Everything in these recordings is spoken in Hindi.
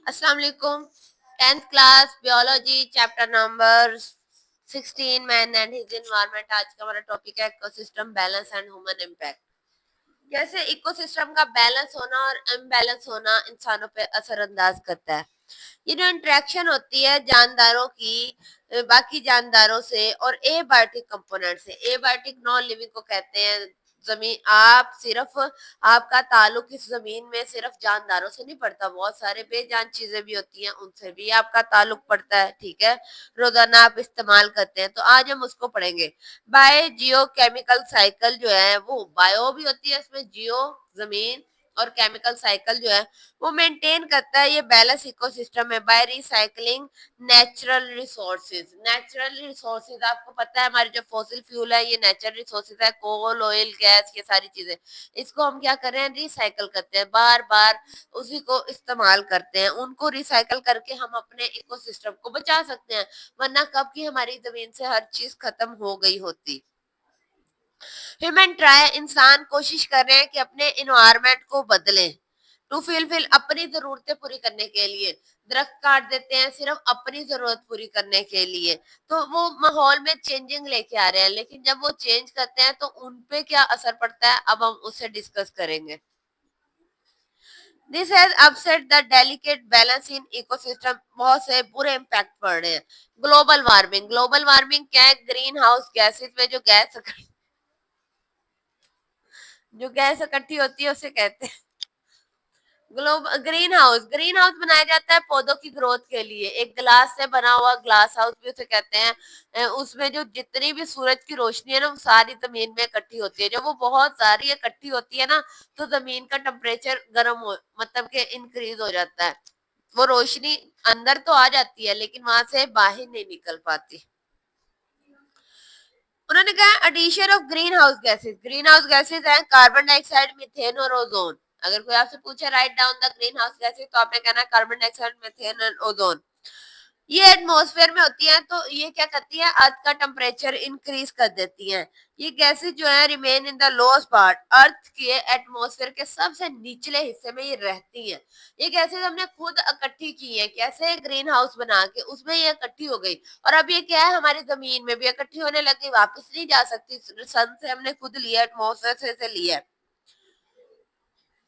अस्सलाम वालेकुम। 10th class biology chapter number 16 man and his environment. आज का हमारा टॉपिक है ecosystem balance and human impact. कैसे इकोसिस्टम का बैलेंस होना और इम्बैलेंस होना इंसानों पे असरअंदाज करता है। ये जो इंटरेक्शन होती है जानदारों की बाकी जानदारों से और एबायोटिक कंपोनेंट से। एबायोटिक नॉन लिविंग को कहते हैं। जमीन आप सिर्फ आपका ताल्लुक इस जमीन में सिर्फ जानदारों से नहीं पड़ता, बहुत सारे बेजान चीजें भी होती हैं, उनसे भी आपका ताल्लुक पड़ता है। ठीक है, रोजाना आप इस्तेमाल करते हैं, तो आज हम उसको पढ़ेंगे। बायो जियो केमिकल साइकिल जो है वो बायो भी होती है, इसमें जियो जमीन और केमिकल साइकिल जो है वो मेंटेन करता है। ये बैलेंस इकोसिस्टम है by recycling natural resources. Natural resources आपको पता है हमारे जो फॉसिल फ्यूल है ये नेचुरल रिसोर्सेज है, कोल ऑयल गैस ये सारी चीजें। इसको हम क्या कर रहे हैं, रिसाइकल करते हैं, बार बार उसी को इस्तेमाल करते हैं। उनको रिसाइकल करके हम अपने इकोसिस्टम को बचा सकते हैं, वरना कब की हमारी जमीन से हर चीज खत्म हो गई होती। ह्यूमन ट्राई इंसान कोशिश कर रहे हैं कि अपने इन्वायरमेंट को बदलें टू फिल अपनी जरूरतें पूरी करने के लिए। दरख्त काट देते हैं सिर्फ अपनी जरूरत पूरी करने के लिए, तो वो माहौल में चेंजिंग लेके आ रहे हैं। लेकिन जब वो चेंज करते हैं तो उन पे क्या असर पड़ता है, अब हम उससे डिस्कस करेंगे। This has upset the delicate balance in ecosystem. बहुत से बुरे इम्पैक्ट पड़ रहे हैं। Global warming. ग्लोबल वार्मिंग क्या है, ग्रीन हाउस गैसेज में जो गैस इकट्ठी होती है उसे कहते हैं global green house. Green house बनाया जाता है पौधों की ग्रोथ के लिए। एक ग्लास से बना हुआ ग्लास हाउस भी उसे कहते हैं। उसमें जो जितनी भी सूरज की रोशनी है ना वो सारी जमीन में इकट्ठी होती है। जब वो बहुत सारी इकट्ठी होती है ना तो जमीन का टेम्परेचर गर्म हो मतलब के इंक्रीज हो जाता है। वो रोशनी अंदर तो आ जाती है लेकिन वहां से बाहर नहीं निकल पाती। उन्होंने कहा addition of greenhouse gases. Greenhouse gases है कार्बन डाइऑक्साइड, मीथेन और ओजोन। अगर कोई आपसे पूछे write down the greenhouse gases तो आपने कहना कार्बन डाइऑक्साइड, मीथेन और ओजोन। ये एटमॉस्फेयर में होती है तो ये क्या करती है, अर्थ का टेम्परेचर इंक्रीज कर देती हैं। ये गैसेज जो है remain in the lowest part, earth के एटमॉस्फेयर के सबसे निचले हिस्से में ये रहती हैं। ये गैसेज हमने खुद इकट्ठी की है, कैसे ग्रीन हाउस बना के उसमें ये इकट्ठी हो गई और अब ये क्या है हमारी जमीन में भी इकट्ठी होने लगी, वापस नहीं जा सकती। सन से हमने खुद लिया, एटमॉस्फेयर से लिया है।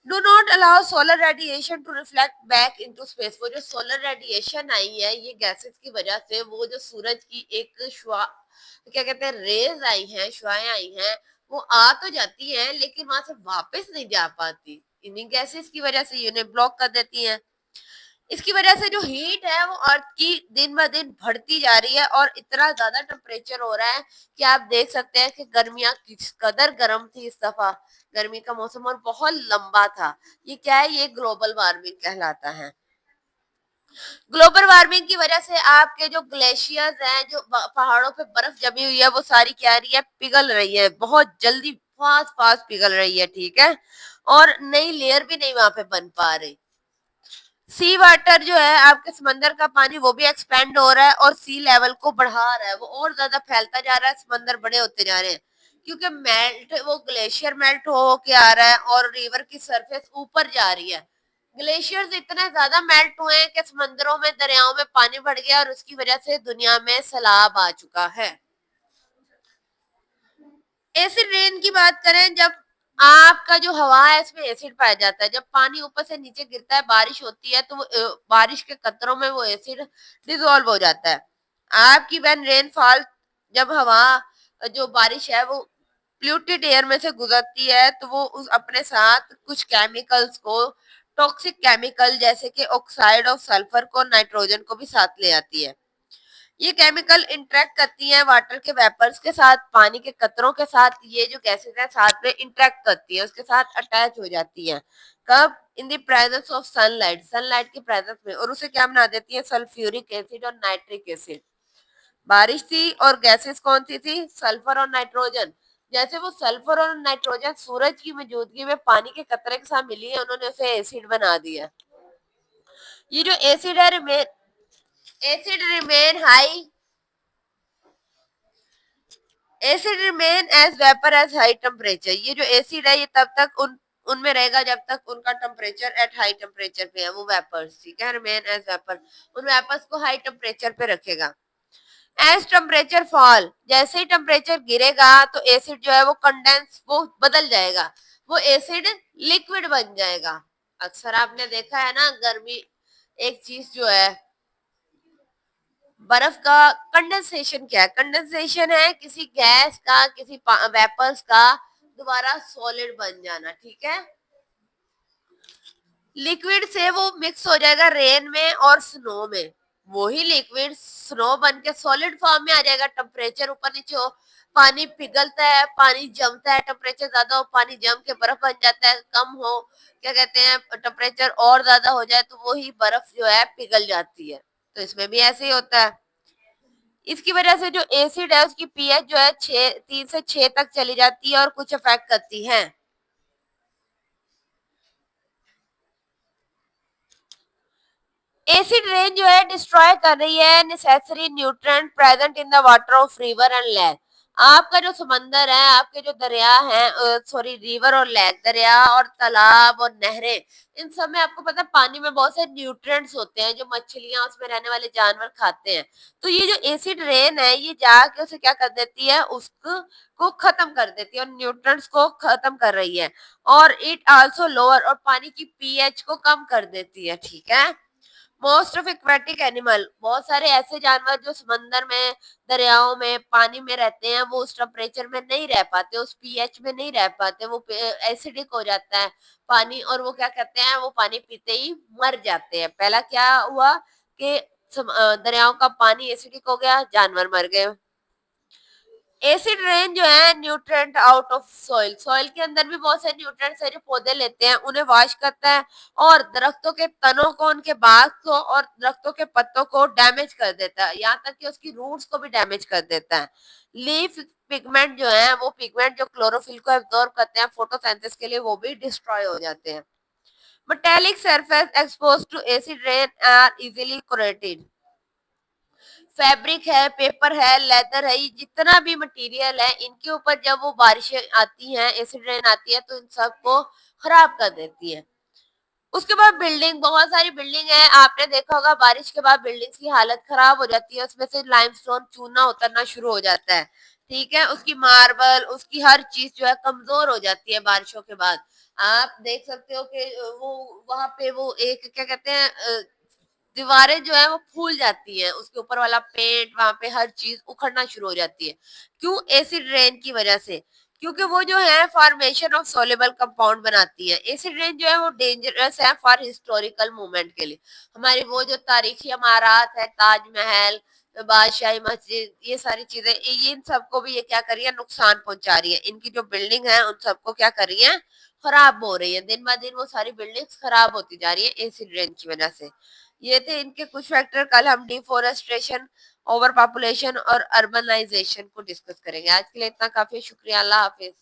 Do not allow solar radiation to reflect back into space. वो जो सोलर रेडिएशन आई है ये गैसेस की वजह से, वो जो सूरज की एक श्वा क्या कहते हैं रेज आई हैं, शुआएं आई हैं, वो आ तो जाती हैं लेकिन वहां से वापस नहीं जा पाती। इन्हीं गैसेस की वजह से ये उन्हें ब्लॉक कर देती हैं। इसकी वजह से जो हीट है वो अर्थ की दिन ब दिन बढ़ती जा रही है और इतना ज्यादा टेम्परेचर हो रहा है कि आप देख सकते हैं कि गर्मियां किस कदर गर्म थी इस दफा। गर्मी का मौसम और बहुत लंबा था। ये क्या है, ये ग्लोबल वार्मिंग कहलाता है। ग्लोबल वार्मिंग की वजह से आपके जो ग्लेशियर्स हैं, जो पहाड़ों पे बर्फ जमी हुई है वो सारी क्या रही है, पिघल रही है, बहुत जल्दी फास्ट फास्ट पिघल रही है। ठीक है, और नई लेयर भी नहीं वहां पे बन पा रही। सी वाटर जो है आपके समंदर का पानी वो भी एक्सपेंड हो रहा है और सी लेवल को बढ़ा रहा है, वो और ज्यादा फैलता जा रहा है, समंदर बड़े होते जा रहे हैं क्योंकि मेल्ट वो ग्लेशियर मेल्ट हो के आ रहा है और रिवर की सरफेस ऊपर जा रही है। ग्लेशियर्स इतने ज्यादा मेल्ट हुए हैं कि समंदरों में दरियाओं में पानी बढ़ गया और उसकी वजह से दुनिया में सैलाब आ चुका है। एसिड रेन की बात करें, जब आपका जो हवा है इसमें एसिड पाया जाता है, जब पानी ऊपर से नीचे गिरता है बारिश होती है तो वो बारिश के कतरों में वो एसिड डिजोल्व हो जाता है। आपकी व्हेन रेनफॉल, जब हवा जो बारिश है वो प्लूटेड एयर में से गुजरती है तो वो उस अपने साथ कुछ केमिकल्स को, टॉक्सिक केमिकल जैसे कि ऑक्साइड ऑफ सल्फर को, नाइट्रोजन को भी साथ ले आती है। ये केमिकल इंटरेक्ट करती हैं वाटर के वेपर्स के साथ, पानी के कतरों के साथ। ये जो गैसेस है साथ में इंटरेक्ट करती है, उसके साथ अटैच हो जाती हैं। कब, in the presence of sunlight, sunlight की प्रेजेंस में, और उसे क्या बना देती है, सल्फ्यूरिक एसिड और नाइट्रिक एसिड। बारिश थी और गैसेस कौन सी थी, सल्फर और नाइट्रोजन। जैसे वो सल्फर और नाइट्रोजन सूरज की मौजूदगी में पानी के कतरे के साथ मिली है, उन्होंने उसे एसिड बना दिया। ये जो एसिड है acid remain high, acid remain as vapour as high temperature. ये जो एसिड है ये तब तक उन उनमें रहेगा जब तक उनका टेम्परेचर एट हाई टेम्परेचर पे है, वो वेपर्स, ठीक है, रिमेन एज वेपर, उन वेपर्स को हाई टेम्परेचर पे रखेगा। एज टेम्परेचर फॉल, जैसे ही टेम्परेचर गिरेगा तो एसिड जो है वो कंडेंस, वो बदल जाएगा, वो एसिड लिक्विड बन जाएगा। अक्सर आपने देखा है ना, गर्मी एक चीज जो है, बर्फ का कंडेंसेशन क्या है? कंडेंसेशन है किसी गैस का, किसी वेपर्स का दोबारा सॉलिड बन जाना, ठीक है। लिक्विड से वो मिक्स हो जाएगा रेन में और स्नो में, वही लिक्विड स्नो बन के सॉलिड फॉर्म में आ जाएगा। टेम्परेचर ऊपर नीचे हो, पानी पिघलता है, पानी जमता है, टेम्परेचर ज्यादा हो पानी जम के बर्फ बन जाता है, कम हो क्या कहते हैं टेम्परेचर और ज्यादा हो जाए तो वही बर्फ जो है पिघल जाती है। तो इसमें भी ऐसे ही होता है। इसकी वजह से जो एसिड है उसकी पीएच जो है 3 से 6 तक चली जाती है और कुछ अफेक्ट करती है। एसिड रेन जो है डिस्ट्रॉय कर रही है necessary nutrient present in the water of river and lake. आपका जो समंदर है, आपके जो दरिया है, सॉरी रिवर और लेक, दरिया और तालाब और नहरें, इन सब में आपको पता है पानी में बहुत सारे न्यूट्रिएंट्स होते हैं जो मछलियां, उसमें रहने वाले जानवर खाते हैं। तो ये जो एसिड रेन है ये जाके उसे क्या कर देती है, उसको को खत्म कर देती है और न्यूट्रिएंट्स को खत्म कर रही है। और इट आल्सो लोअर, और पानी की पीएच को कम कर देती है, ठीक है। मोस्ट ऑफ एक्वेटिक एनिमल, बहुत सारे ऐसे जानवर जो समंदर में, दरियाओं में, पानी में रहते हैं, वो उस टेम्परेचर में नहीं रह पाते, उस पीएच में नहीं रह पाते, वो एसिडिक हो जाता है पानी, और वो क्या कहते हैं, वो पानी पीते ही मर जाते हैं। पहला क्या हुआ कि दरियाओं का पानी एसिडिक हो गया, जानवर मर गए। एसिड रेन जो है nutrient out of soil, soil के अंदर भी बहुत सारे न्यूट्रिएंट्स है जो पौधे लेते हैं, उन्हें वॉश करता है और दरख्तों के तनों को, उनके बाग को और दरख्तों के पत्तों को डैमेज कर देता है, यहाँ तक कि उसकी रूट्स को भी डैमेज कर देता है। लीफ पिगमेंट जो है, वो पिगमेंट जो क्लोरोफिल को एब्जॉर्ब करते हैं फोटोसिंथेसिस के लिए, वो भी डिस्ट्रॉय हो जाते हैं। Metallic surface expose to acid rain are easily corroded. Fabric है, पेपर है, लेदर है, ये जितना भी मटेरियल है, इनके ऊपर जब वो बारिशें आती हैं, एसिड रेन आती है, तो इन सबको खराब कर देती है। उसके बाद बिल्डिंग, बहुत सारी बिल्डिंग है, आपने देखा होगा बारिश के बाद बिल्डिंग्स की हालत खराब हो जाती है, उसमें से लाइमस्टोन चूना उतरना शुरू हो जाता है, ठीक है, उसकी मार्बल, उसकी हर चीज जो है कमजोर हो जाती है बारिशों के बाद। आप देख सकते हो कि वो वहां पे वो एक क्या कहते हैं, दीवारें जो है वो फूल जाती हैं, उसके ऊपर वाला पेंट, वहां पे हर चीज उखड़ना शुरू हो जाती है। क्यों? एसिड रेन की वजह से, क्योंकि वो जो है फॉर्मेशन ऑफ सोलेबल कंपाउंड बनाती है। एसिड रेन जो है वो डेंजरस है फॉर हिस्टोरिकल मूवमेंट के लिए। हमारी वो जो तारीखी इमारत है, ताजमहल, बादशाही मस्जिद, ये सारी चीजें, ये इन सबको भी ये क्या कर रही है, नुकसान पहुंचा रही है। इनकी जो बिल्डिंग है उन सबको क्या कर रही है, खराब हो रही है, दिन ब दिन वो सारी बिल्डिंग्स खराब होती जा रही है एसिड रेन की वजह से। ये थे इनके कुछ फैक्टर। कल हम डिफोरेस्टेशन, ओवर पॉपुलेशन और अर्बनाइजेशन को डिस्कस करेंगे। आज के लिए इतना काफी, शुक्रिया, अल्लाह हाफिज।